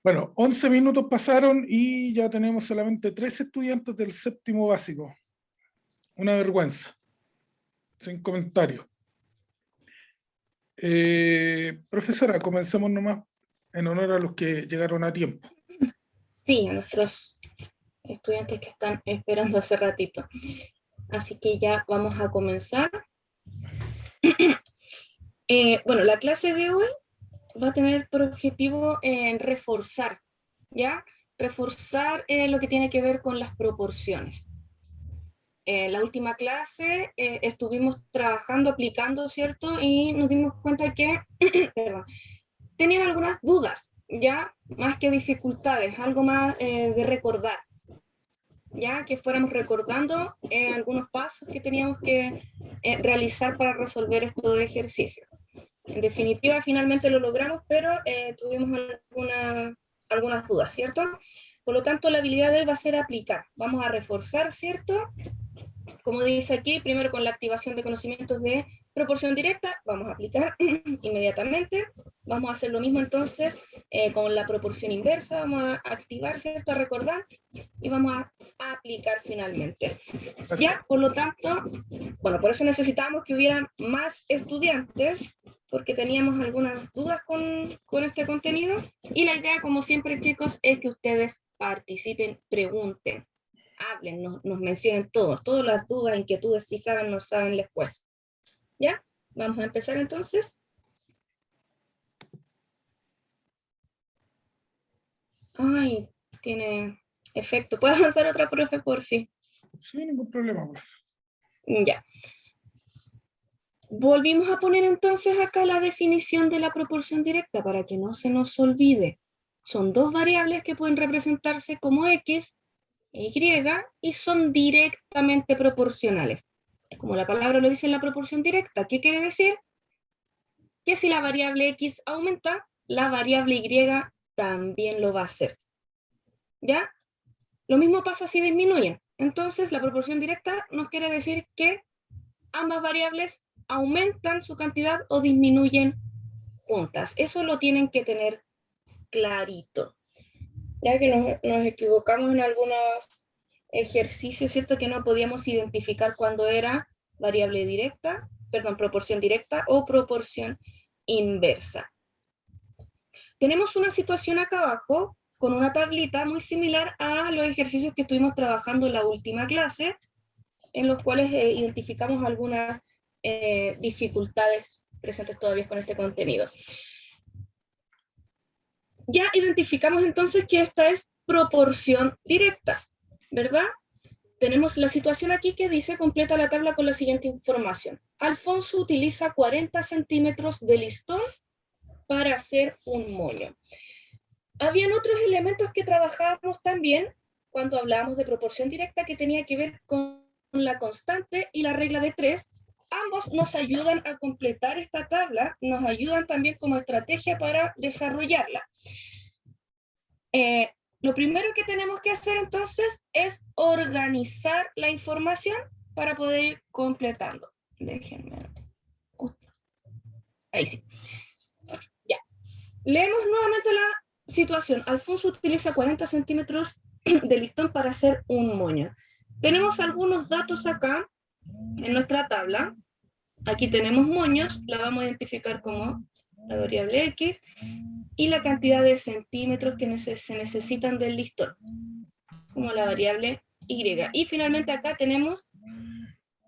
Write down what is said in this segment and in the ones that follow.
Bueno, 11 minutos pasaron y ya tenemos solamente 3 estudiantes del séptimo básico. Una vergüenza. Sin comentarios. Profesora, comencemos nomás en honor a los que llegaron a tiempo. Sí, a nuestros estudiantes que están esperando hace ratito. Así que ya vamos a comenzar. Bueno, la clase de hoy va a tener por objetivo reforzar, ¿ya? Reforzar lo que tiene que ver con las proporciones. En la última clase estuvimos trabajando, aplicando, ¿cierto? Y nos dimos cuenta que, perdón, tenían algunas dudas, ¿ya? Más que dificultades, algo más de recordar, ¿ya? Que fuéramos recordando algunos pasos que teníamos que realizar para resolver estos ejercicios. En definitiva, finalmente lo logramos, pero tuvimos algunas dudas, ¿cierto? Por lo tanto, la habilidad de hoy va a ser aplicar. Vamos a reforzar, ¿cierto? Como dice aquí, primero con la activación de conocimientos de proporción directa, vamos a aplicar inmediatamente. Vamos a hacer lo mismo entonces con la proporción inversa, vamos a activar, ¿cierto? A recordar y vamos a aplicar finalmente. Ya, por lo tanto, bueno, por eso necesitamos que hubieran más estudiantes, porque teníamos algunas dudas con este contenido, y la idea, como siempre, chicos, es que ustedes participen, pregunten, hablen, nos mencionen todas las dudas, inquietudes, si saben, no saben, les cuento. ¿Ya? Vamos a empezar entonces. Ay, tiene efecto. ¿Puede avanzar otra, profe, por fin? Sí, ningún problema, profe. Ya. Volvimos a poner entonces acá la definición de la proporción directa para que no se nos olvide. Son dos variables que pueden representarse como X e Y y son directamente proporcionales. Como la palabra lo dice en la proporción directa, ¿qué quiere decir? Que si la variable X aumenta, la variable Y también lo va a hacer. ¿Ya? Lo mismo pasa si disminuyen. Entonces, la proporción directa nos quiere decir que ambas variables aumentan su cantidad o disminuyen juntas. Eso lo tienen que tener clarito. Ya que nos equivocamos en algunos ejercicios, ¿cierto? Que no podíamos identificar cuándo era variable directa, perdón, proporción directa o proporción inversa. Tenemos una situación acá abajo con una tablita muy similar a los ejercicios que estuvimos trabajando en la última clase, en los cuales identificamos algunas dificultades presentes todavía con este contenido. Ya identificamos entonces que esta es proporción directa, ¿verdad? Tenemos la situación aquí que dice, completa la tabla con la siguiente información. Alfonso utiliza 40 centímetros de listón para hacer un moño. Habían otros elementos que trabajábamos también cuando hablábamos de proporción directa que tenía que ver con la constante y la regla de 3. Ambos nos ayudan a completar esta tabla, nos ayudan también como estrategia para desarrollarla. Lo primero que tenemos que hacer entonces es organizar la información para poder ir completando. Déjenme. Ahí sí. Ya. Leemos nuevamente la situación. Alfonso utiliza 40 centímetros de listón para hacer un moño. Tenemos algunos datos acá en nuestra tabla. Aquí tenemos moños, la vamos a identificar como la variable X y la cantidad de centímetros que se necesitan del listón, como la variable Y. Y finalmente acá tenemos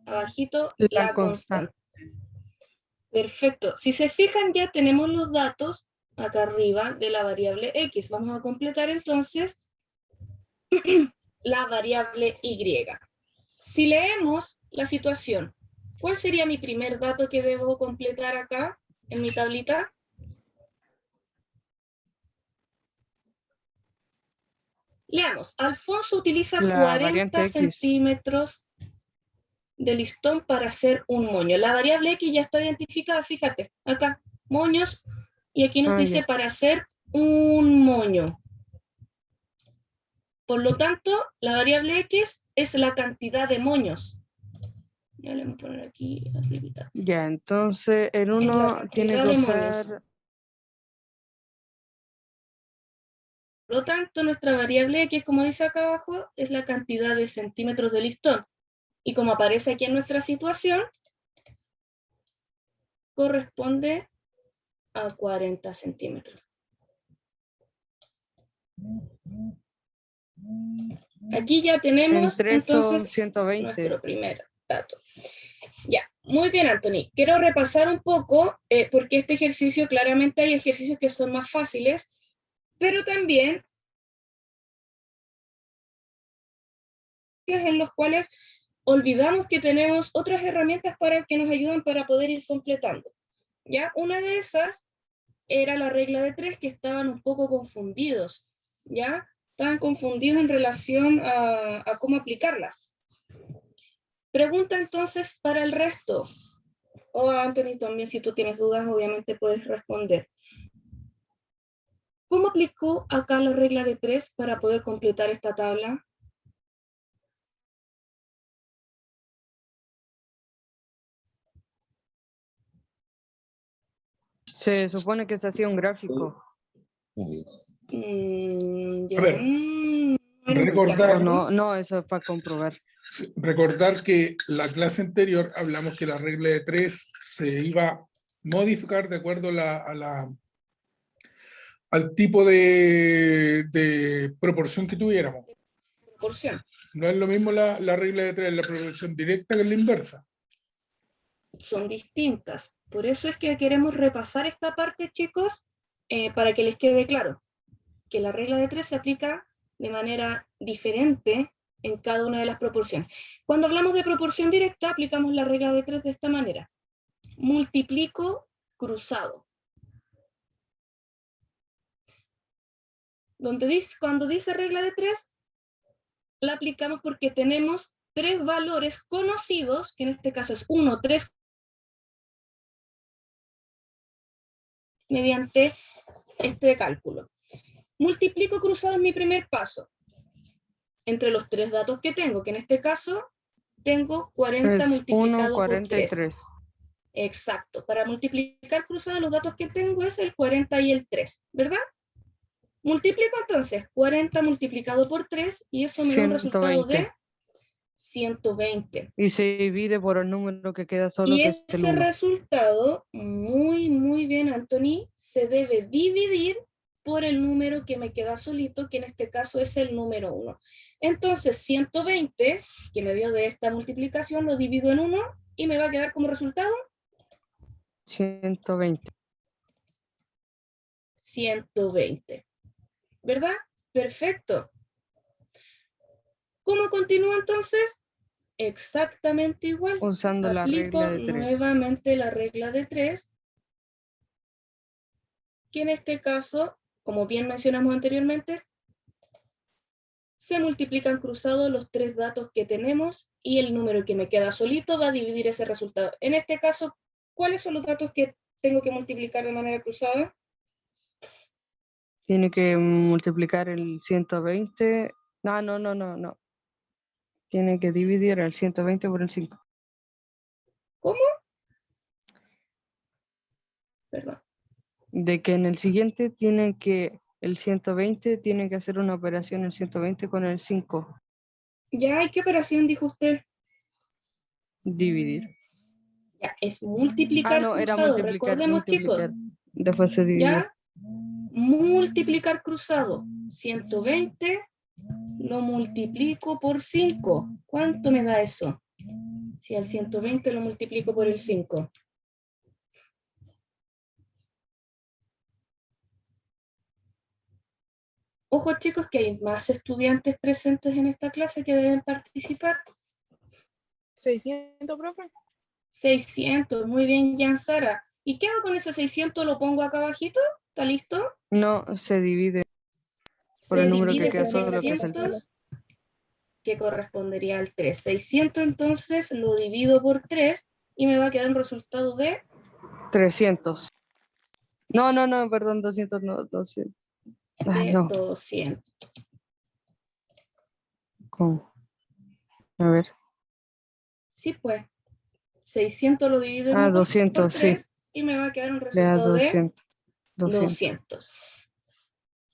abajito La la constante. constante. Perfecto. Si se fijan, ya tenemos los datos acá arriba de la variable X. Vamos a completar entonces la variable Y. Si leemos la situación, ¿cuál sería mi primer dato que debo completar acá en mi tablita? Leamos. Alfonso utiliza La 40 variante X. centímetros de listón para hacer un moño. La variable X ya está identificada, fíjate, acá, moños, y aquí nos dice Ya. para hacer un moño. Por lo tanto, la variable X es la cantidad de moños. Ya le voy a poner aquí arribita. Ya, entonces el Es la uno tiene cantidad que de moños. usar Por lo tanto, nuestra variable X, como dice acá abajo, es la cantidad de centímetros de listón. Y como aparece aquí en nuestra situación, corresponde a 40 centímetros. Aquí ya En tenemos 3 son entonces 120. nuestro primer dato. Ya, muy bien, Anthony. Quiero repasar un poco, porque este ejercicio, claramente hay ejercicios que son más fáciles, pero también en los cuales olvidamos que tenemos otras herramientas que nos ayudan para poder ir completando. ¿Ya? Una de esas era la regla de 3, que estaban un poco confundidos, ¿ya? Estaban confundidos en relación a cómo aplicarla. Pregunta entonces para el resto. O Anthony, también si tú tienes dudas, obviamente puedes responder. ¿Cómo aplicó acá la regla de 3 para poder completar esta tabla? Se supone que se hacía un gráfico. Ya. A ver, No era un recordar, caso. No, eso es para comprobar. recordar que la clase anterior hablamos que la regla de 3 se iba a modificar de acuerdo al tipo de proporción que tuviéramos. Proporción. No es lo mismo la regla de 3, la proporción directa que la inversa. Son distintas. Por eso es que queremos repasar esta parte, chicos, para que les quede claro que la regla de 3 se aplica de manera diferente en cada una de las proporciones. Cuando hablamos de proporción directa, aplicamos la regla de 3 de esta manera. Multiplico cruzado. Cuando dice regla de 3, la aplicamos porque tenemos 3 valores conocidos, que en este caso es 1, 3, mediante este cálculo. Multiplico cruzado es mi primer paso. Entre los 3 datos que tengo, que en este caso tengo 40 Es multiplicado 1, 43. por 3. Exacto. Para multiplicar cruzado los datos que tengo es el 40 y el 3, ¿verdad? Multiplico entonces 40 multiplicado por 3 y eso me da un resultado de 120. Y se divide por el número que queda solo, Y que es el ese 1. resultado, muy bien, Anthony, se debe dividir por el número que me queda solito, que en este caso es el número 1. Entonces, 120, que me dio de esta multiplicación, lo divido en 1 y me va a quedar como resultado 120. 120. ¿Verdad? Perfecto. ¿Cómo continúa entonces? Exactamente igual. Usando la Aplico regla de 3. nuevamente la regla de 3, que en este caso, como bien mencionamos anteriormente, se multiplican cruzados los 3 datos que tenemos y el número que me queda solito va a dividir ese resultado. En este caso, ¿cuáles son los datos que tengo que multiplicar de manera cruzada? Tiene que multiplicar el 120. No. Tiene que dividir el 120 por el 5. ¿Cómo? Perdón. De que en el siguiente el 120 tiene que hacer una operación el 120 con el 5. Ya, ¿y qué operación dijo usted? Dividir. Ya, es multiplicar No, era cruzado. multiplicar. Recordemos, chicos, Después se dividió. ya, multiplicar cruzado. 120 lo multiplico por 5. ¿Cuánto me da eso? Si al 120 lo multiplico por el 5. Ojo, chicos, que hay más estudiantes presentes en esta clase que deben participar. 600, profe. 600, muy bien, Jan Sara. ¿Y qué hago con ese 600? ¿Lo pongo acá abajito? ¿Está listo? No, se divide por Se el número que divide queda ese solo, que es el 600, que correspondería al 3. 600 entonces lo divido por 3 y me va a quedar un resultado de 300. No, perdón, 200, no, 200. de No. 200. ¿Cómo? A ver. Sí, pues. 600 lo divido en 200, por 3 sí. y me va a quedar un Le da resultado de 200. 200.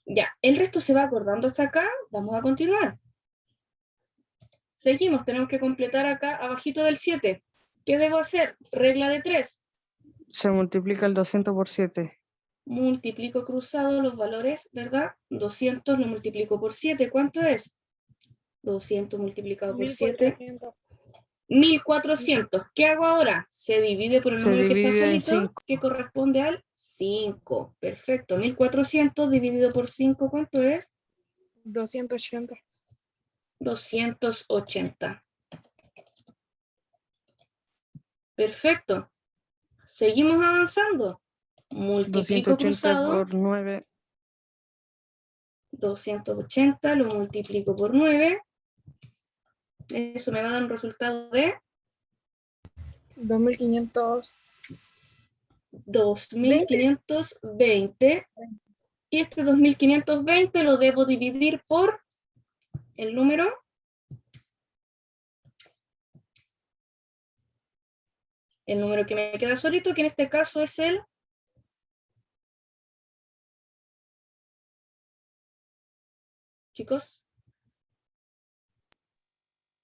Ya, el resto se va acordando hasta acá. Vamos a continuar. Seguimos, tenemos que completar acá abajito del 7. ¿Qué debo hacer? Regla de 3. Se multiplica el 200 por 7. Multiplico cruzado los valores, ¿verdad? 200 lo multiplico por 7. ¿Cuánto es? 200 multiplicado por 7. 1400. 1400. ¿Qué hago ahora? Se divide por el Se número que está divide en solito, 5. que corresponde al 5. Perfecto. 1400 dividido por 5, ¿cuánto es? 280. 280. Perfecto. Seguimos avanzando. Multiplico 280 cruzado. por 9. 280 lo multiplico por 9. Eso me va a dar un resultado de 2500. 2520. Y este 2520 lo debo dividir por el número que me queda solito, que en este caso es el chicos,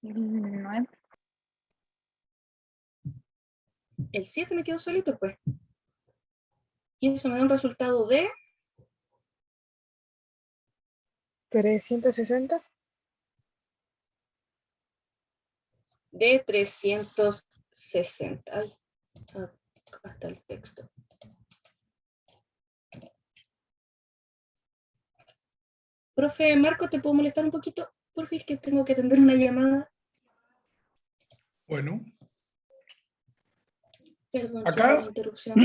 9. el 7 me quedó solito, pues. Y eso me da un resultado de 360. 360. Ay, acá está el texto. Profe Marco, ¿te puedo molestar un poquito? Porfi, es que tengo que atender una llamada. Bueno, Perdón, Acá- chicos, la interrupción.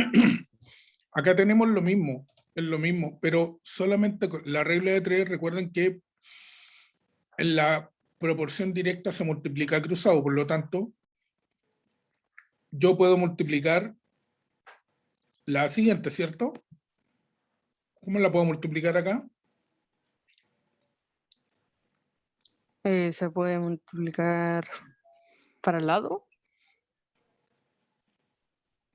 acá tenemos lo mismo, es lo mismo, pero solamente con la regla de 3, recuerden que en la proporción directa se multiplica cruzado, por lo tanto, yo puedo multiplicar la siguiente, ¿cierto? ¿Cómo la puedo multiplicar acá? Se puede multiplicar para el lado.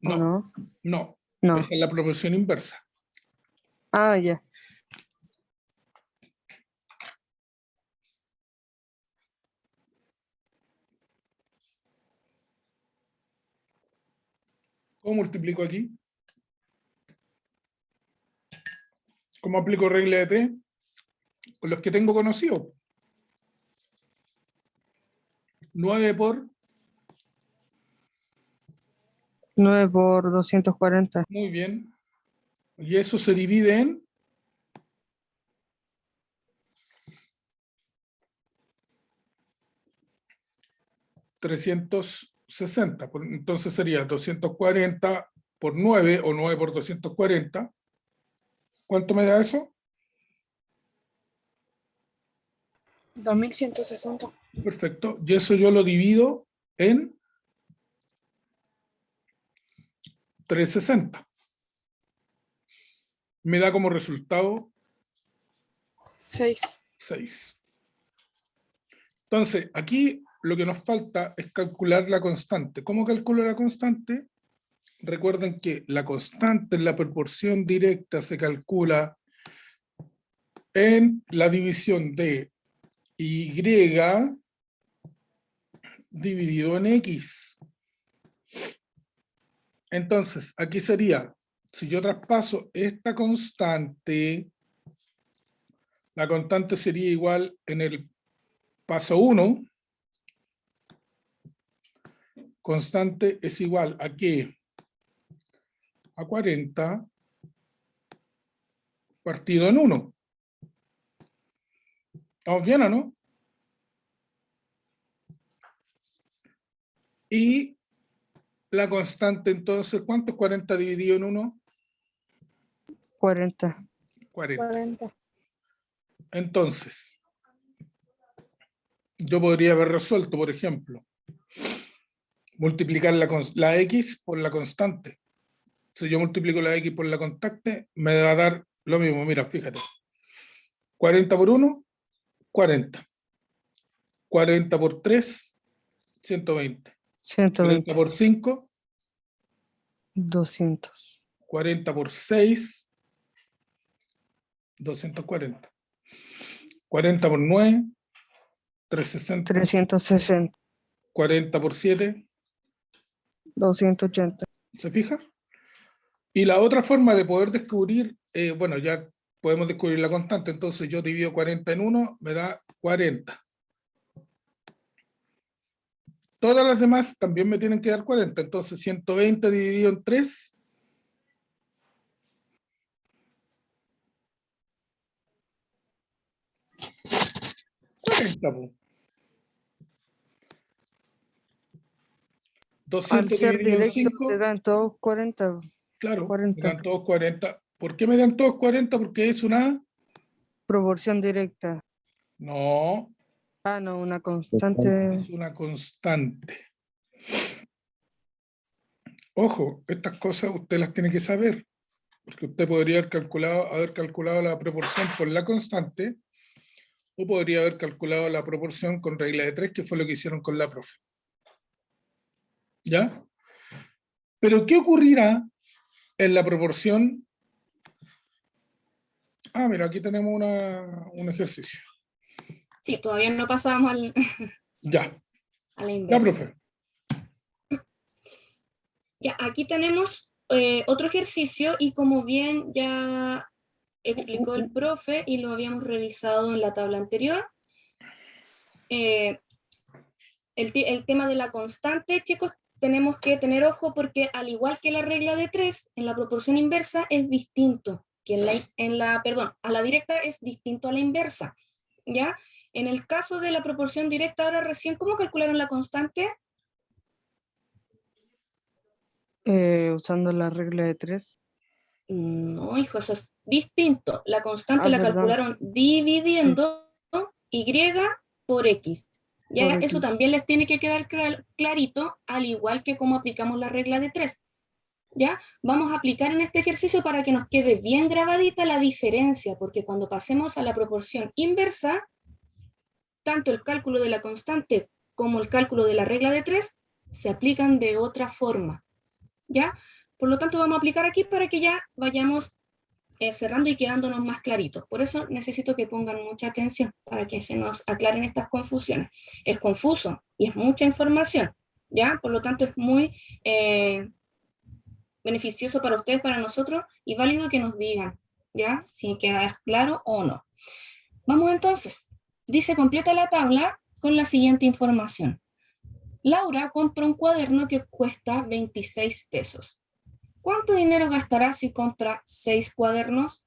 ¿O No, no? no, No. esa es la proporción inversa. Ah, ya. ¿Cómo multiplico aquí? ¿Cómo aplico regla de 3? Con los que tengo conocidos. 9 por, 9 por 240. muy bien, y eso se divide en 360. Entonces sería 240 por 9 o 9 por 240. ¿Cuánto me da eso? 2160. Perfecto. Y eso yo lo divido en 360. Me da como resultado 6. 6. Entonces, aquí lo que nos falta es calcular la constante. ¿Cómo calculo la constante? Recuerden que la constante en la proporción directa se calcula en la división de y dividido en x. Entonces, aquí sería, si yo traspaso esta constante, la constante sería igual en el paso 1, constante es igual a ¿qué? A 40 partido en 1. ¿Estamos bien o no? Y la constante entonces, ¿cuánto es 40 dividido en 1? 40. 40. 40. Entonces, yo podría haber resuelto, por ejemplo, multiplicar la x por la constante. Si yo multiplico la x por la constante, me va a dar lo mismo. Mira, fíjate. 40 por 1, 40. 40 por 3, 120. 40 120. por 5, 200. 40 por 6, 240. 40 por 9, 360. 360, 40 por 7, 280. ¿se fija? Y la otra forma de poder descubrir, bueno, ya podemos descubrir la constante, entonces yo divido 40 en 1, me da 40. Todas las demás también me tienen que dar 40, entonces 120 dividido en 3, po. 200 Al ser dividido en directo 5, te dan todos 40. claro, me 40. dan todos 40. ¿Por qué me dan todos 40? Porque es una... Proporción directa. No, Ah, no, una constante. es una constante. Ojo, estas cosas usted las tiene que saber, porque usted podría haber calculado la proporción por la constante, o podría haber calculado la proporción con regla de 3, que fue lo que hicieron con la profe. ¿Ya? Pero ¿qué ocurrirá en la proporción? Ah, mira, aquí tenemos un ejercicio. Sí, todavía no pasamos Ya, a la ya, inversa. profe. Ya, aquí tenemos otro ejercicio y como bien ya explicó el profe y lo habíamos revisado en la tabla anterior, el tema de la constante, chicos, tenemos que tener ojo porque al igual que la regla de 3, en la proporción inversa es distinto, que a la directa es distinto a la inversa, ¿ya? En el caso de la proporción directa, ahora recién, ¿cómo calcularon la constante? Usando la regla de 3. No, hijo, eso es distinto. La constante Ah, la perdón. calcularon dividiendo y por x. Ya, Por eso X. también les tiene que quedar clarito, al igual que cómo aplicamos la regla de 3. ¿Ya? Vamos a aplicar en este ejercicio para que nos quede bien grabadita la diferencia, porque cuando pasemos a la proporción inversa, tanto el cálculo de la constante como el cálculo de la regla de 3 se aplican de otra forma. ¿Ya? Por lo tanto, vamos a aplicar aquí para que ya vayamos cerrando y quedándonos más claritos. Por eso necesito que pongan mucha atención para que se nos aclaren estas confusiones. Es confuso y es mucha información, ¿ya? Por lo tanto, es muy beneficioso para ustedes, para nosotros, y válido que nos digan, ¿ya? Si queda claro o no. Vamos entonces. Dice, completa la tabla con la siguiente información. Laura compra un cuaderno que cuesta 26 pesos. ¿Cuánto dinero gastará si compra 6 cuadernos?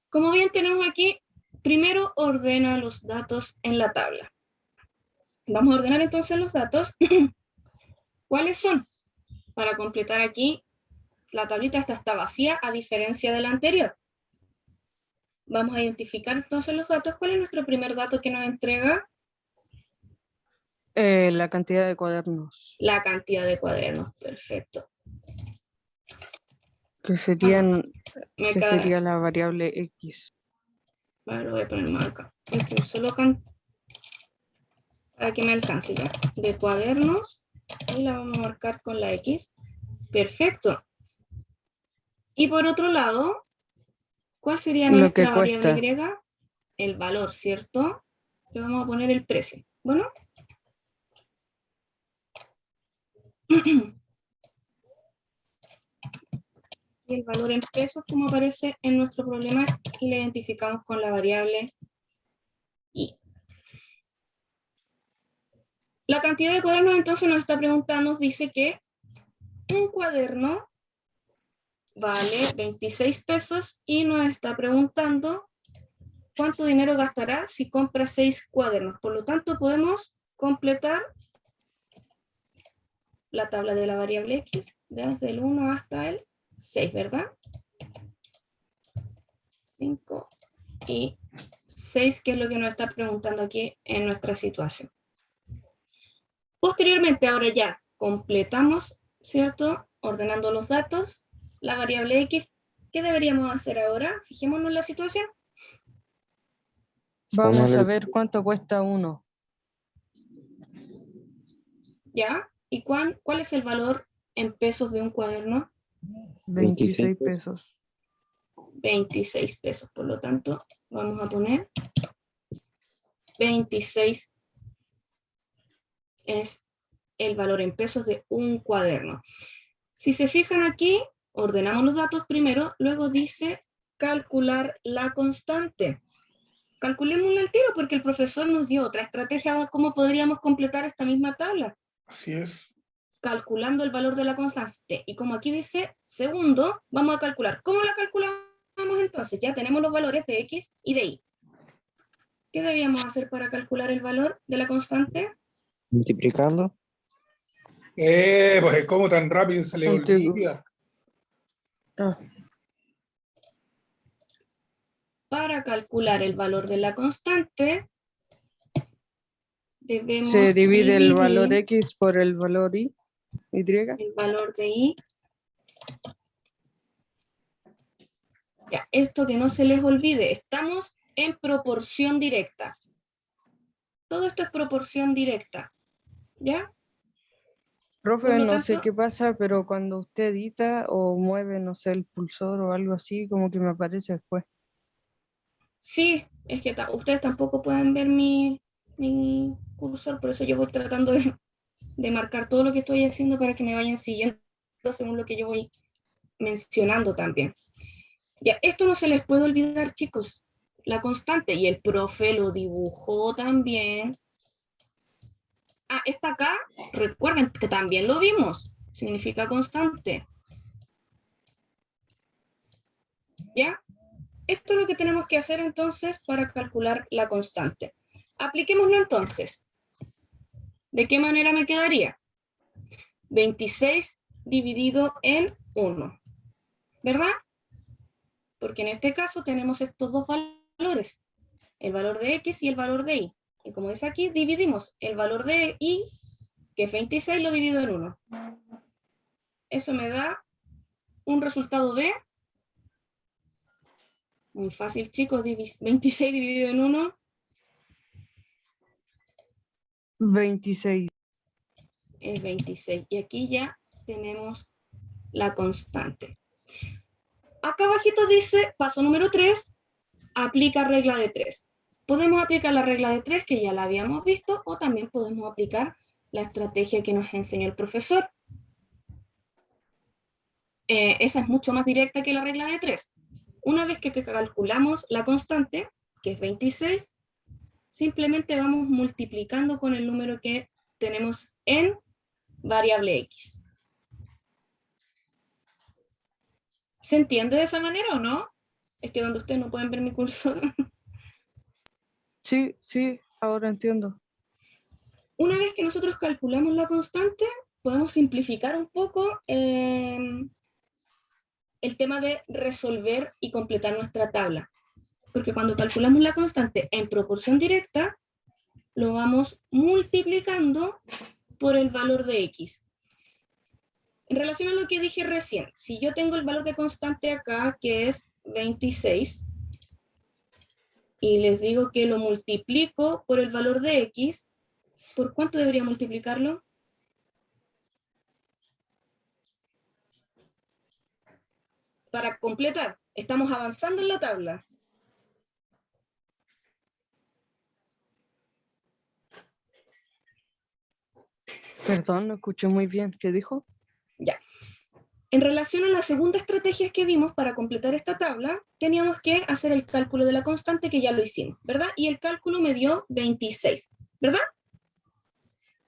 Como bien tenemos aquí, primero ordena los datos en la tabla. Vamos a ordenar entonces los datos. ¿Cuáles son? Para completar aquí, la tablita esta está vacía a diferencia de la anterior. Vamos a identificar entonces los datos. ¿Cuál es nuestro primer dato que nos entrega? La cantidad de cuadernos. La cantidad de cuadernos. Perfecto. Que serían, Me que queda, sería la variable X. bueno, lo voy a poner más acá. Solo para que me alcance ya. De cuadernos. Y la vamos a marcar con la X. Perfecto. Y por otro lado, ¿cuál sería Lo nuestra que variable cuesta. Y? El valor, ¿cierto? Le vamos a poner el precio. Bueno. Y el valor en pesos, como aparece en nuestro problema, y le identificamos con la variable Y. La cantidad de cuadernos entonces nos está preguntando, nos dice que un cuaderno vale 26 pesos y nos está preguntando cuánto dinero gastará si compra 6 cuadernos. Por lo tanto, podemos completar la tabla de la variable X desde el 1 hasta el 6, ¿verdad? 5 y 6, que es lo que nos está preguntando aquí en nuestra situación. Posteriormente, ahora ya completamos, ¿cierto? Ordenando los datos, la variable X. ¿Qué deberíamos hacer ahora? Fijémonos en la situación. Vamos a ver cuánto cuesta uno. ¿Ya? ¿Y cuál es el valor en pesos de un cuaderno? 26 pesos. 26 pesos. Por lo tanto, vamos a poner 26 es el valor en pesos de un cuaderno. Si se fijan aquí, ordenamos los datos primero, luego dice calcular la constante. Calculémosla al tiro porque el profesor nos dio otra estrategia de cómo podríamos completar esta misma tabla. Así es. Calculando el valor de la constante. Y como aquí dice segundo, vamos a calcular. ¿Cómo la calculamos entonces? Ya tenemos los valores de X y de Y. ¿Qué debíamos hacer para calcular el valor de la constante? Multiplicando. Pues cómo tan rápido se le Antiguo. olvida. Ah, Para calcular el valor de la constante, debemos se divide el valor dividir X por el valor Y. el valor de Y. Ya, esto que no se les olvide, estamos en proporción directa. Todo esto es proporción directa. ¿Ya? Profe, Por lo no sé tanto- qué pasa, pero cuando usted edita o mueve, no sé, el pulsor o algo así, como que me aparece después. Sí, es que ustedes tampoco pueden ver mi cursor, por eso yo voy tratando de marcar todo lo que estoy haciendo para que me vayan siguiendo según lo que yo voy mencionando también. Ya, esto no se les puede olvidar, chicos. La constante, y el profe lo dibujó también. Ah, esta acá, recuerden que también lo vimos. Significa constante. ¿Ya? Esto es lo que tenemos que hacer entonces para calcular la constante. Apliquémoslo entonces. ¿De qué manera me quedaría? 26 dividido en 1. ¿Verdad? Porque en este caso tenemos estos dos valores. El valor de X y el valor de Y. Y como dice aquí, dividimos el valor de Y, que es 26, lo divido en 1. Eso me da un resultado de... Muy fácil, chicos. 26 dividido en 1. 26. Es 26. Y aquí ya tenemos la constante. Acá abajito dice, paso número 3, aplica regla de 3. Podemos aplicar la regla de 3, que ya la habíamos visto, o también podemos aplicar la estrategia que nos enseñó el profesor. Esa es mucho más directa que la regla de 3. Una vez que calculamos la constante, que es 26, simplemente vamos multiplicando con el número que tenemos en variable X. ¿Se entiende de esa manera o no? Es que donde ustedes no pueden ver mi cursor. Sí, sí, ahora entiendo. Una vez que nosotros calculamos la constante, podemos simplificar un poco el tema de resolver y completar nuestra tabla. Porque cuando calculamos la constante en proporción directa, lo vamos multiplicando por el valor de X. En relación a lo que dije recién, si yo tengo el valor de constante acá, que es 26, y les digo que lo multiplico por el valor de X, ¿por cuánto debería multiplicarlo? Para completar, estamos avanzando en la tabla. Perdón, no escuché muy bien. ¿Qué dijo? Ya. En relación a las segundas estrategias que vimos para completar esta tabla, teníamos que hacer el cálculo de la constante, que ya lo hicimos, ¿verdad? Y el cálculo me dio 26, ¿verdad?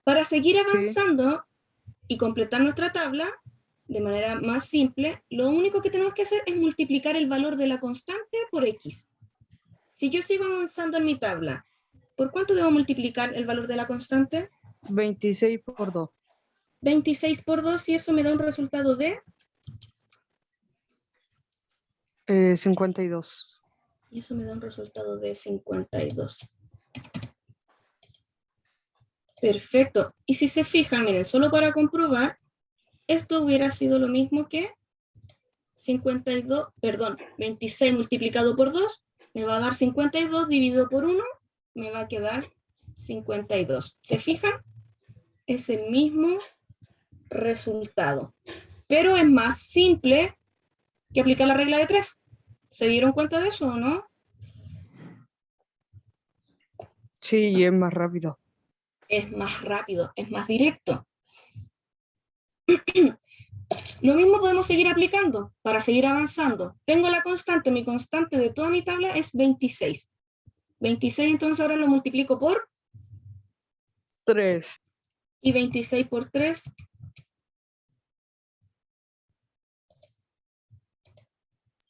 Para seguir avanzando y completar nuestra tabla de manera más simple, lo único que tenemos que hacer es multiplicar el valor de la constante por X. Si yo sigo avanzando en mi tabla, ¿por cuánto debo multiplicar el valor de la constante? 26 por 2. 26 por 2, y eso me da un resultado de... 52. Y eso me da un resultado de 52. Perfecto. Y si se fijan, miren, solo para comprobar, esto hubiera sido lo mismo que 26 multiplicado por 2, me va a dar 52, dividido por 1, me va a quedar 52. ¿Se fijan? Es el mismo resultado. Pero es más simple que aplicar la regla de 3. ¿Se dieron cuenta de eso o no? Sí, y es más rápido. Es más rápido, es más directo. Lo mismo podemos seguir aplicando para seguir avanzando. Tengo la constante, mi constante de toda mi tabla es 26. 26 entonces ahora lo multiplico por, 3. y 26 por 3,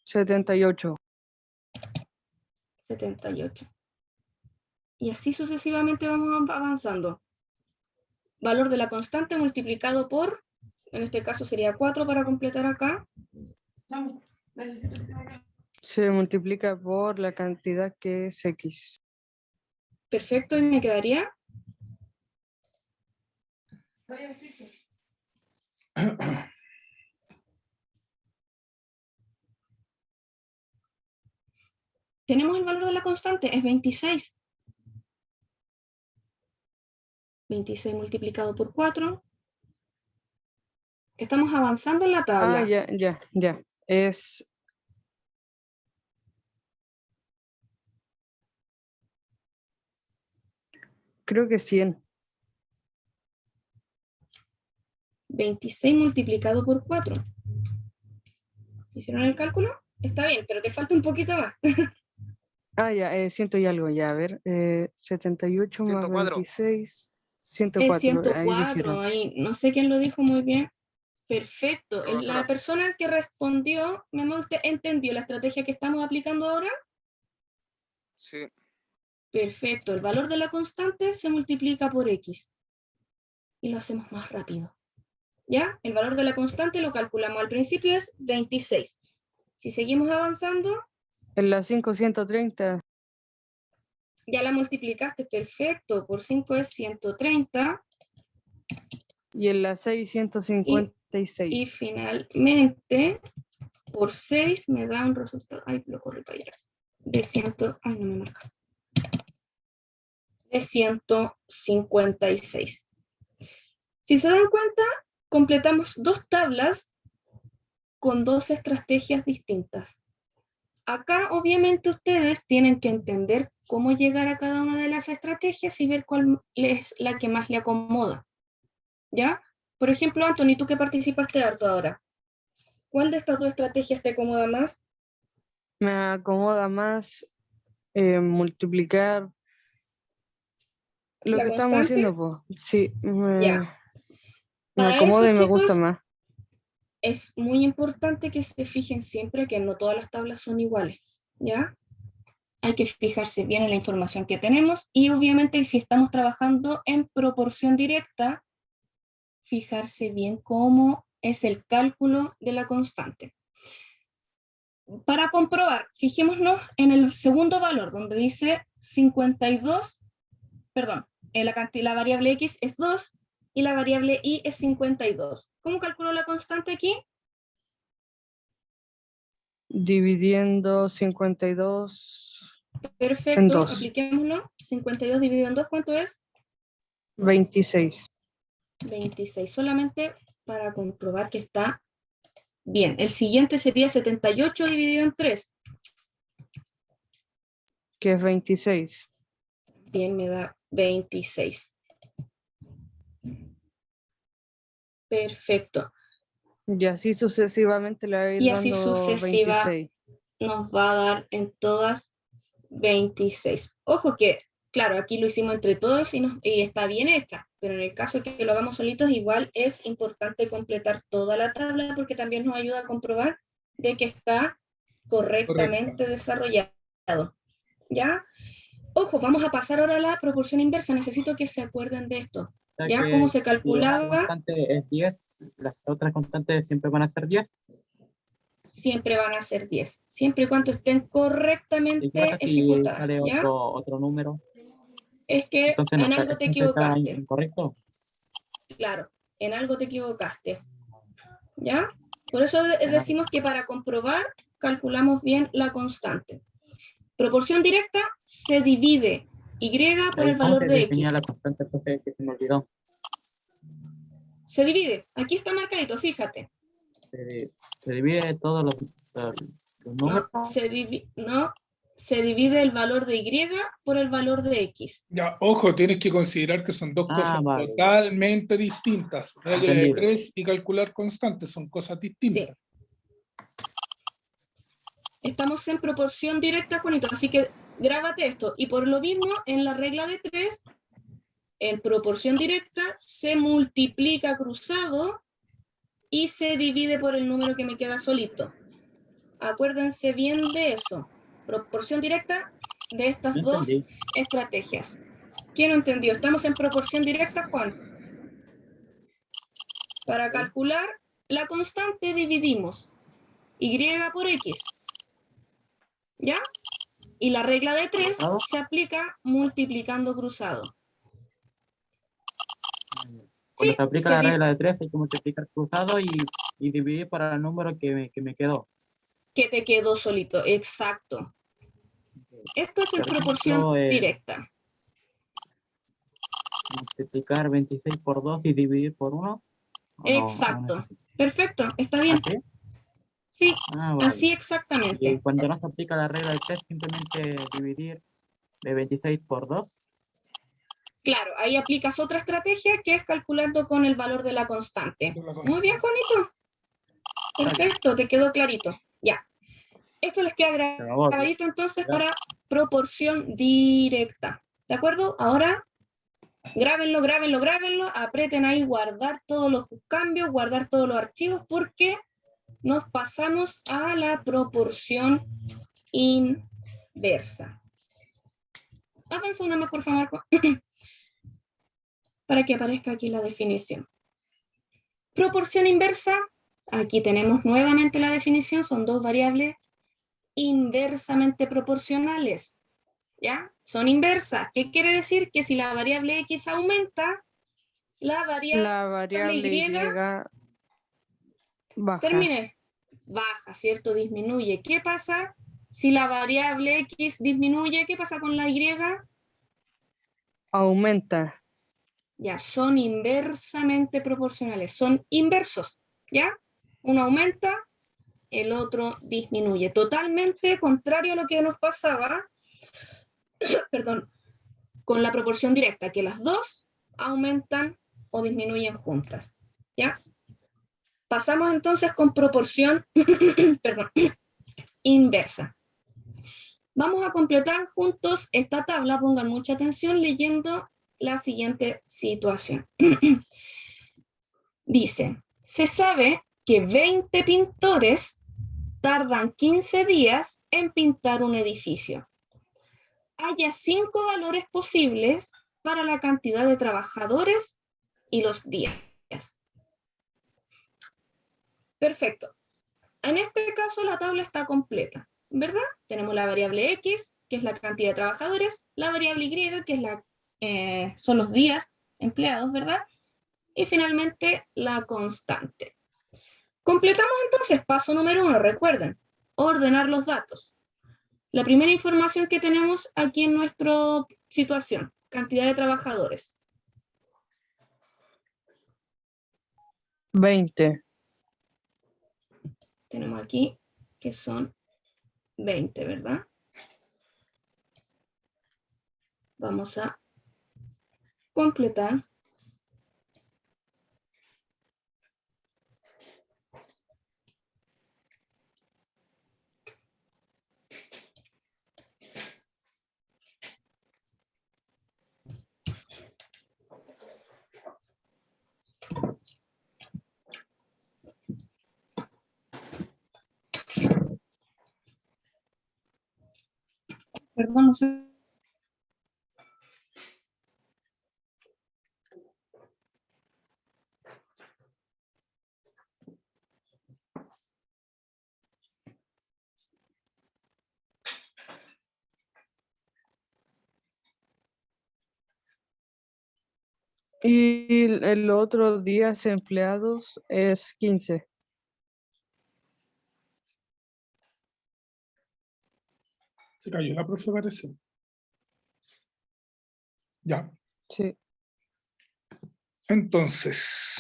78. 78. Y así sucesivamente vamos avanzando. Valor de la constante multiplicado por, en este caso sería 4 para completar acá, Se multiplica por la cantidad que es X. perfecto, y me quedaría tenemos el valor de la constante, es 26. 26 multiplicado por 4. Estamos avanzando en la tabla. Ah, ya. Es creo que 100. 26 multiplicado por 4. ¿Hicieron el cálculo? Está bien, pero te falta un poquito más. Ah, ya, 100 y algo, ya, a ver. 78 más 104. 26, Es 104. Ahí 104, dijeron. ahí, no sé quién lo dijo muy bien. Perfecto. Profesora. La persona que respondió, mi amor, ¿usted entendió la estrategia que estamos aplicando ahora? Sí. Perfecto. El valor de la constante se multiplica por X. Y lo hacemos más rápido. ¿Ya? El valor de la constante lo calculamos al principio es 26. Si seguimos avanzando, En la 5, 130. ya la multiplicaste, perfecto. Por 5 es 130. Y en la 6, 156. Y finalmente, por 6 me da un resultado. Ay, lo corrí para allá. De 100. Ay, no me marca. De 156. Si se dan cuenta, completamos dos tablas con dos estrategias distintas. Acá, obviamente, ustedes tienen que entender cómo llegar a cada una de las estrategias y ver cuál es la que más le acomoda. ¿Ya? Por ejemplo, Anthony, tú que participaste harto ahora, ¿cuál de estas dos estrategias te acomoda más? Me acomoda más multiplicar lo ¿La que estamos constante? haciendo, pues. Sí, Ya. me Para acomoda eso, y me gusta chicos, más. es muy importante que se fijen siempre que no todas las tablas son iguales, ¿ya? Hay que fijarse bien en la información que tenemos y obviamente si estamos trabajando en proporción directa, fijarse bien cómo es el cálculo de la constante. Para comprobar, fijémonos en el segundo valor donde dice 52, perdón, la variable x es 2 y la variable y es 52. ¿Cómo calculo la constante aquí? Dividiendo 52 en Perfecto, 2. apliquémoslo. 52 dividido en 2, ¿cuánto es? 26. 26, solamente para comprobar que está bien. El siguiente sería 78 dividido en 3. Que es 26. Bien, me da 26. Perfecto. Y así sucesivamente le va a ir Y así dando sucesiva 26. nos va a dar en todas 26. Ojo que, claro, aquí lo hicimos entre todos y está bien hecha, pero en el caso que lo hagamos solitos, igual es importante completar toda la tabla porque también nos ayuda a comprobar de que está correctamente desarrollado. ¿Ya? Ojo, vamos a pasar ahora a la proporción inversa. Necesito que se acuerden de esto. ¿Ya? ¿Cómo se Si una calculaba? constante es 10, las otras constantes siempre van a ser 10. Siempre van a ser 10, siempre y cuando estén ¿Y correctamente qué pasa si ejecutadas. sale ¿Ya? otro número? Es que Entonces en algo te siempre está equivocaste. incorrecto. Claro, en algo te equivocaste. ¿Ya? Por eso decimos que para comprobar calculamos bien la constante. Proporción directa se divide y por el ¿Cómo valor se de definía x. la constante, profe, que se me olvidó? Se divide. Aquí está marcadito, fíjate. Se divide todos los No, números. se divide el valor de Y por el valor de X. Ya, ojo, tienes que considerar que son dos cosas Vale. totalmente distintas. Regla de Entendido. 3 y calcular constantes son cosas distintas. Estamos en proporción directa, Juanito, así que grábate esto. Y por lo mismo, en la regla de 3, en proporción directa, se multiplica cruzado y se divide por el número que me queda solito. Acuérdense bien de eso. Proporción directa de estas dos Entendí. estrategias. ¿Quién no entendió? Estamos en proporción directa, Juan. Para calcular la constante dividimos Y por X. ¿Ya? Y la regla de 3 Cruzado. se aplica multiplicando cruzado. Cuando Sí, se aplica se la di- regla de 3 hay que multiplicar cruzado y dividir para el número que me quedó. que te quedó solito, exacto. Esto es en Por proporción ejemplo, directa. multiplicar 26 por 2 y dividir por 1. Exacto. Perfecto, está bien. ¿Así? Sí, Ah, vale. así Y exactamente. cuando no se aplica la regla de 3, simplemente dividir de 26 por 2. Claro, ahí aplicas otra estrategia que es calculando con el valor de la constante. Muy bien, Juanito. Perfecto, te quedó clarito. Ya. Esto les queda grabadito entonces para proporción directa. ¿De acuerdo? Ahora, grábenlo, grábenlo, grábenlo. Aprieten ahí guardar todos los cambios, guardar todos los archivos, porque nos pasamos a la proporción inversa. Avanza una más, por favor, para que aparezca aquí la definición. Proporción inversa, aquí tenemos nuevamente la definición, son dos variables inversamente proporcionales, ¿ya? Son inversas. ¿Qué quiere decir? Que si la variable X aumenta, la variable Y baja. termine, baja, ¿cierto? Disminuye. ¿Qué pasa si la variable X disminuye? ¿Qué pasa con la Y? Aumenta. Ya, son inversamente proporcionales, son inversos, ¿ya? Uno aumenta, el otro disminuye. Totalmente contrario a lo que nos pasaba, perdón, con la proporción directa, que las dos aumentan o disminuyen juntas, ¿ya? Pasamos entonces con proporción, perdón, inversa. Vamos a completar juntos esta tabla, pongan mucha atención leyendo la siguiente situación. Dice, se sabe que 20 pintores tardan 15 días en pintar un edificio. Haya 5 valores posibles para la cantidad de trabajadores y los días. Perfecto. En este caso la tabla está completa, ¿verdad? Tenemos la variable X, que es la cantidad de trabajadores, la variable Y, que es son los días empleados, ¿verdad? Y finalmente la constante. Completamos entonces paso número 1, recuerden, ordenar los datos. La primera información que tenemos aquí en nuestra situación, cantidad de trabajadores. 20. Tenemos aquí que son 20, ¿verdad? Vamos a completar. Perdón, no sé. Y el otro días empleados es 15. Se cayó la profe, parece. Ya. Sí. Entonces,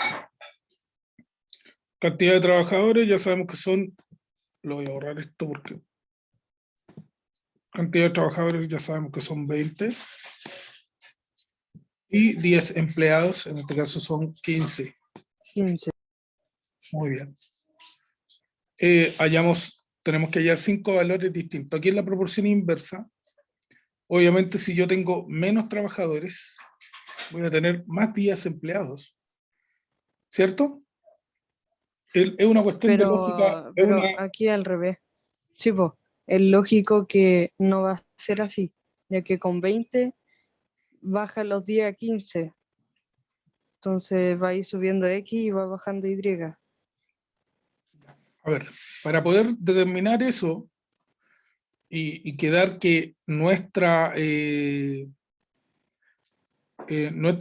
cantidad de trabajadores, ya sabemos que son lo voy a borrar esto porque cantidad de trabajadores ya sabemos que son 20. Y 10 empleados, en este caso son 15. 15. Muy bien. Tenemos que hallar 5 valores distintos. Aquí en la proporción inversa, obviamente si yo tengo menos trabajadores, voy a tener más días empleados. ¿Cierto? Es una cuestión de lógica. Pero aquí al revés. Sí, po, es lógico que no va a ser así, ya que con 20 baja los días a 15. Entonces va a ir subiendo X y va bajando Y. A ver, para poder determinar eso y quedar que nuestro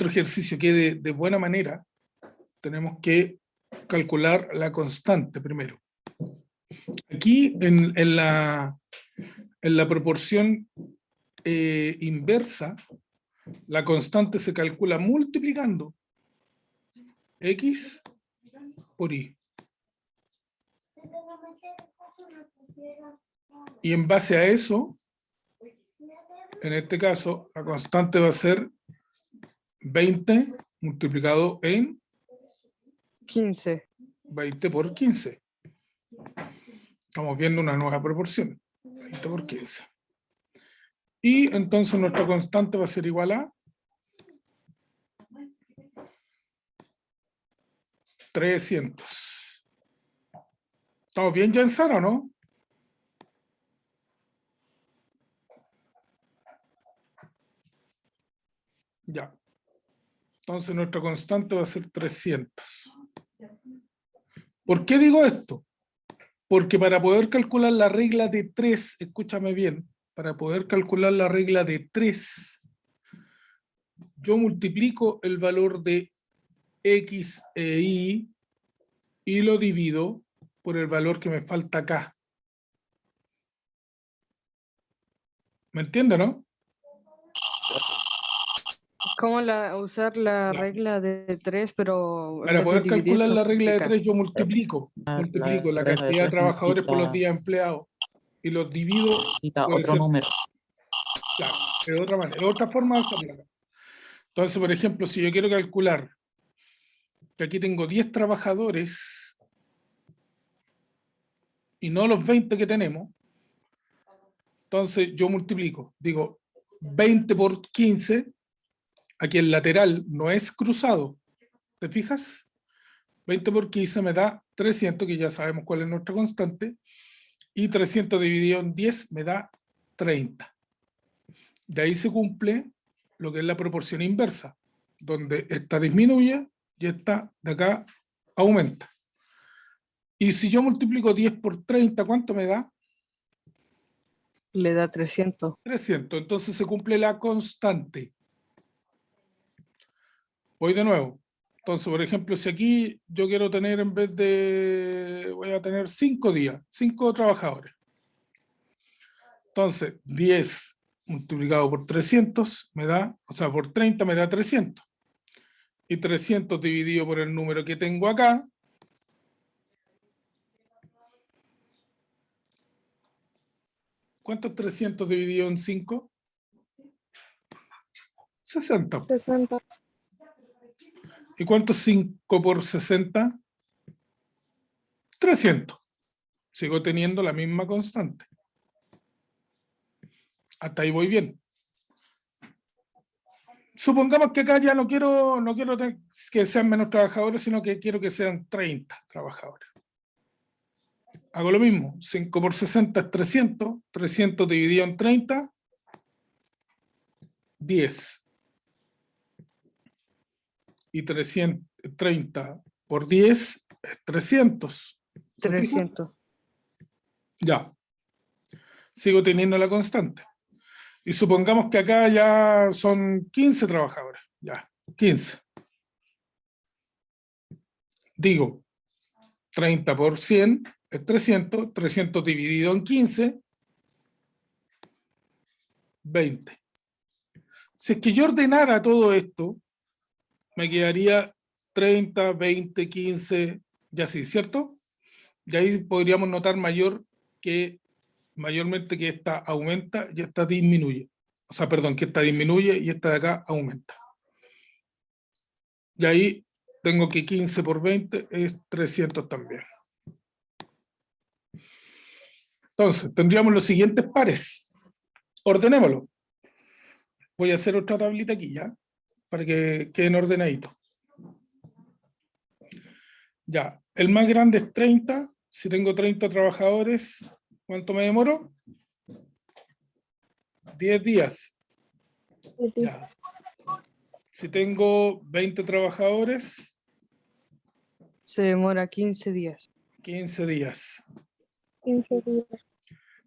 ejercicio quede de buena manera, tenemos que calcular la constante primero. Aquí en la proporción inversa, la constante se calcula multiplicando X por Y. Y en base a eso, en este caso, la constante va a ser 20 multiplicado en 15. 20 por 15. Estamos viendo una nueva proporción. 20 por 15. Y entonces nuestra constante va a ser igual a 300. ¿Estamos bien, Jensen, o no? Ya. Entonces nuestra constante va a ser 300. ¿Por qué digo esto? Porque para poder calcular la regla de 3, escúchame bien, para poder calcular la regla de 3, yo multiplico el valor de X e Y lo divido por el valor que me falta acá. ¿Me entiende, no? ¿Cómo usar la Ya. regla de 3, pero en Para vez de poder dividir, calcular la regla de multiplicar? 3, yo multiplico la regla de cantidad de 3 trabajadores por los multiplica- días empleados y los divido. necesita puede otro ser- número. Claro, de otra manera, otra forma de hacerlo. Entonces, por ejemplo, si yo quiero calcular que aquí tengo 10 trabajadores y no los 20 que tenemos, entonces yo multiplico, digo 20 por 15, aquí el lateral no es cruzado, ¿te fijas? 20 por 15 me da 300, que ya sabemos cuál es nuestra constante, y 300 dividido en 10 me da 30. De ahí se cumple lo que es la proporción inversa, donde esta disminuye y esta de acá aumenta. Y si yo multiplico 10 por 30, ¿cuánto me da? Le da 300. 300. Entonces se cumple la constante. Voy de nuevo. Entonces, por ejemplo, si aquí yo quiero tener, en vez de, voy a tener 5 días, 5 trabajadores. Entonces, 10 multiplicado por 300 me da, o sea, por 30 me da 300. Y 300 dividido por el número que tengo acá, ¿cuánto es 300 dividido en 5? 60. 60. ¿Y cuánto es 5 por 60? 300. Sigo teniendo la misma constante. Hasta ahí voy bien. Supongamos que acá ya no quiero que sean menos trabajadores, sino que quiero que sean 30 trabajadores. Hago lo mismo. 5 por 60 es 300. 300 dividido en 30, 10. Y 330 por 10 es 300. ¿Se fijan? 300. Ya. Sigo teniendo la constante. Y supongamos que acá ya son 15 trabajadores. Ya, 15. Digo, 30 por 100 es 300. 300 dividido en 15, 20. Si es que yo ordenara todo esto, me quedaría 30, 20, 15, y así, ¿cierto? Y ahí podríamos notar mayor que mayormente que esta aumenta y esta disminuye. O sea, perdón, que esta disminuye y esta de acá aumenta. Y ahí tengo que 15 por 20 es 300 también. Entonces, tendríamos los siguientes pares. Ordenémoslo. Voy a hacer otra tablita aquí ya, para que queden ordenaditos. Ya, el más grande es 30. Si tengo 30 trabajadores, ¿cuánto me demoro? 10 días. Ya. Si tengo 20 trabajadores, Se demora 15 días. 15 días. 15 días.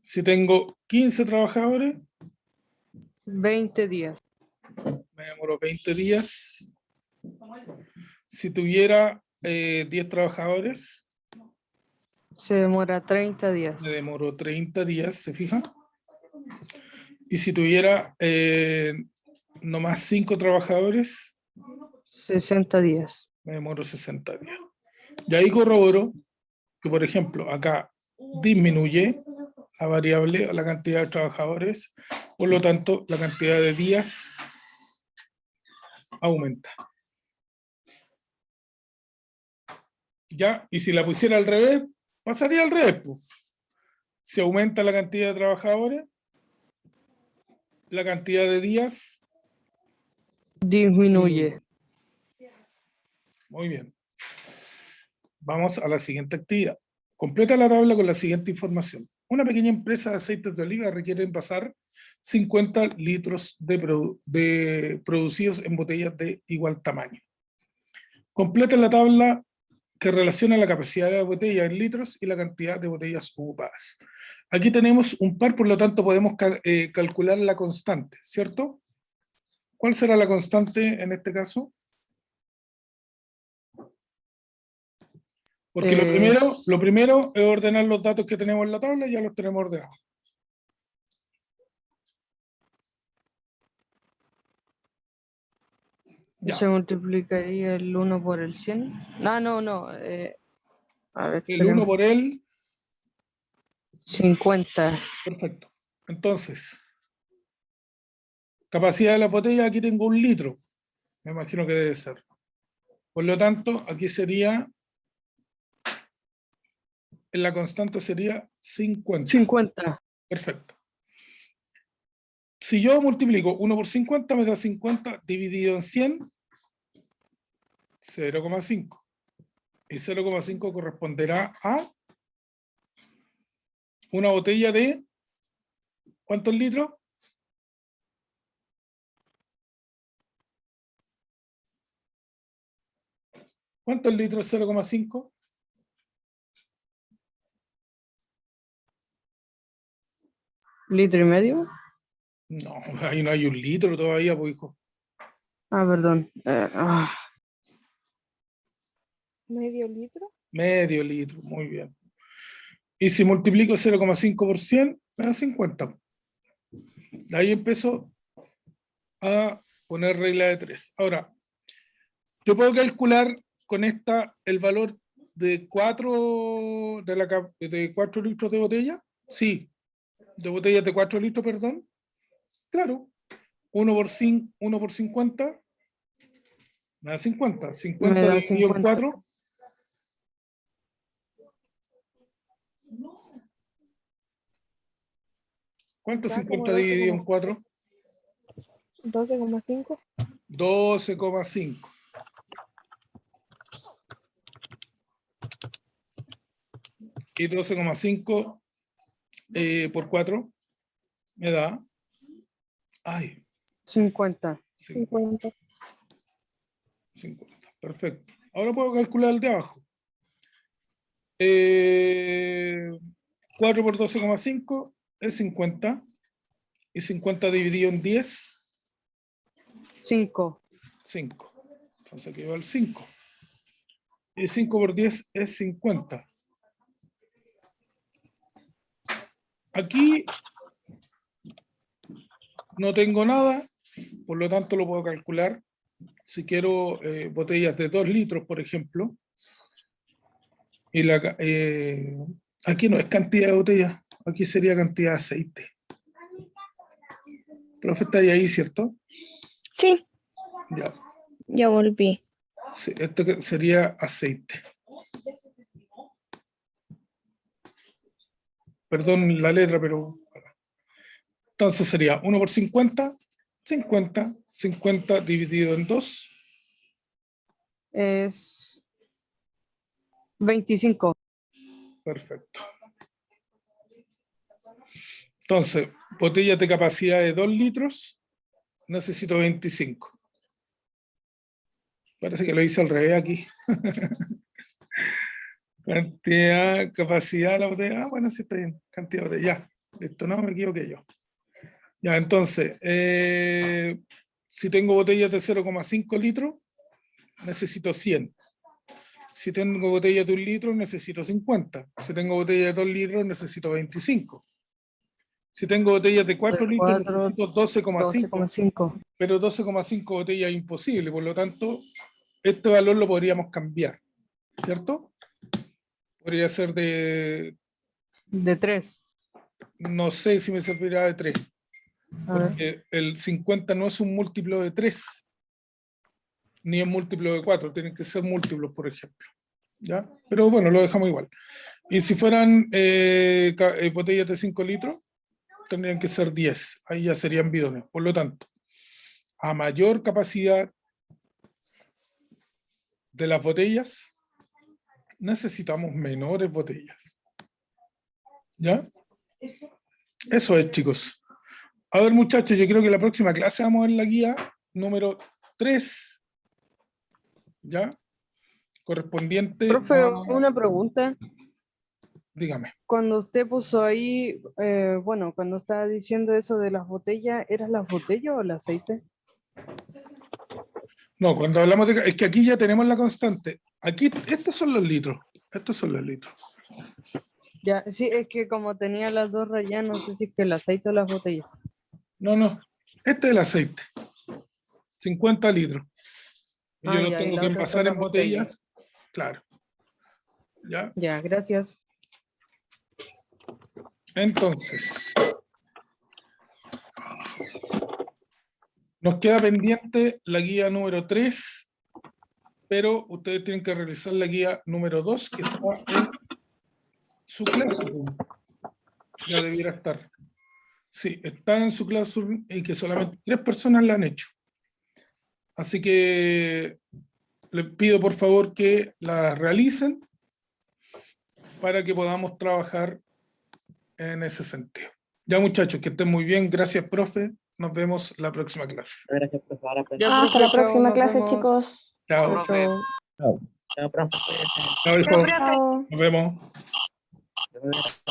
Si tengo 15 trabajadores, 20 días. me demoro 20 días. Si tuviera 10 trabajadores, Se demora 30 días. me demoro 30 días, ¿se fijan? Y si tuviera nomás 5 trabajadores, 60 días. me demoro 60 días. Y ahí corroboro que, por ejemplo, acá disminuye la variable, la cantidad de trabajadores, por lo tanto, la cantidad de días aumenta. ¿Ya? Y si la pusiera al revés, pasaría al revés, pues. Si aumenta la cantidad de trabajadores, la cantidad de días Disminuye. Muy bien. Vamos a la siguiente actividad. Completa la tabla con la siguiente información. Una pequeña empresa de aceites de oliva requiere envasar 50 litros producidos en botellas de igual tamaño. Completa la tabla que relaciona la capacidad de la botella en litros y la cantidad de botellas ocupadas. Aquí tenemos un par, por lo tanto podemos calcular la constante, ¿cierto? ¿Cuál será la constante en este caso? Porque lo primero es ordenar los datos que tenemos en la tabla y ya los tenemos ordenados. Ya. Se multiplicaría el 1 por el 100. No. A ver, El 1 espérame. por el... 50. Perfecto. Entonces, capacidad de la botella, aquí tengo 1 litro. Me imagino que debe ser. Por lo tanto, aquí sería... En la constante sería 50. 50. Perfecto. Si yo multiplico 1 por 50, me da 50 dividido en 100, 0,5. Y 0,5 corresponderá a una botella de... ¿Cuántos litros? ¿Cuántos litros 0,5? ¿Litro y medio? No, ahí no hay 1 litro todavía, pues hijo. Perdón. ¿Medio litro? Medio litro, muy bien. Y si multiplico 0,5 por 100, me da 50. Ahí empiezo a poner regla de 3. Ahora, yo puedo calcular con esta el valor de 4 de 4 litros de botella. Sí, de botellas de 4 litros, perdón. Claro, 1 por 50 me da 50. 50 Me da dividido en 50. 4. ¿Cuánto es Da 50 como dividido en 4? 12,5. 12,5. Y 12,5 por 4 me da... Ay, 50. 50. 50. Perfecto. Ahora puedo calcular el de abajo. 4 por 12,5 es 50. Y 50 dividido en 10, 5. 5. Entonces aquí va el 5. Y 5 por 10 es 50. Aquí no tengo nada, por lo tanto lo puedo calcular. Si quiero botellas de 2 litros, por ejemplo, y aquí no es cantidad de botellas, Aquí sería cantidad de aceite. Profe, está ahí, ¿cierto? Sí, Ya. ya volví. Sí, esto sería aceite. Perdón la letra, pero... Entonces sería 1 por 50, 50, 50 dividido en 2. Es 25. Perfecto. Entonces, botellas de capacidad de 2 litros, necesito 25. Parece que lo hice al revés aquí. Cantidad, capacidad de la botella. Ah, bueno, sí está bien. Cantidad de botella. Ya, listo, no me equivoqué yo. Ya, entonces, si tengo botellas de 0,5 litros, necesito 100. Si tengo botellas de 1 litro, necesito 50. Si tengo botellas de 2 litros, necesito 25. Si tengo botellas de 4 litros, 4, necesito 12,5. 12,5. Pero 12,5 botellas es imposible, por lo tanto, este valor lo podríamos cambiar, ¿cierto? Podría ser de, De 3. no sé si me servirá de 3, A ver. porque el 50 no es un múltiplo de 3, ni es múltiplo de 4, tienen que ser múltiplos, por ejemplo. ¿Ya? Pero bueno, lo dejamos igual. Y si fueran botellas de 5 litros, tendrían que ser 10, ahí ya serían bidones. Por lo tanto, a mayor capacidad de las botellas, necesitamos menores botellas. ¿Ya? Eso es, chicos. A ver, muchachos, yo creo que la próxima clase vamos a ver la guía número 3, ¿ya? Correspondiente Profe, a... una pregunta. Dígame. Cuando usted puso ahí, bueno, cuando estaba diciendo eso de las botellas, ¿eran las botellas o el aceite? No, cuando hablamos de... Es que aquí ya tenemos la constante. Aquí, estos son los litros. Estos son los litros. Ya, sí, es que como tenía las dos rayas, no sé si es que el aceite o las botellas. No, no. Este es el aceite. 50 litros. Y yo lo Ya, y tengo la que otra envasar son en las botellas. botellas. Claro. ¿Ya? Ya, gracias. Entonces, nos queda pendiente la guía número 3, pero ustedes tienen que realizar la guía número 2, que está en su Classroom. Ya debiera estar. Sí, está en su Classroom y que solamente 3 personas la han hecho. Así que les pido por favor que la realicen para que podamos trabajar en ese sentido. Ya, muchachos, que estén muy bien. Gracias, profe. Nos vemos la próxima clase. Gracias, profe. Ahora, pues. Ya, Hasta la profe, chao, próxima nos clase, vemos. chicos. Chao. Chao, profe. Chao. Chao, profe. Cuídate. Chao, hijo. Chao. Nos vemos. Nos vemos.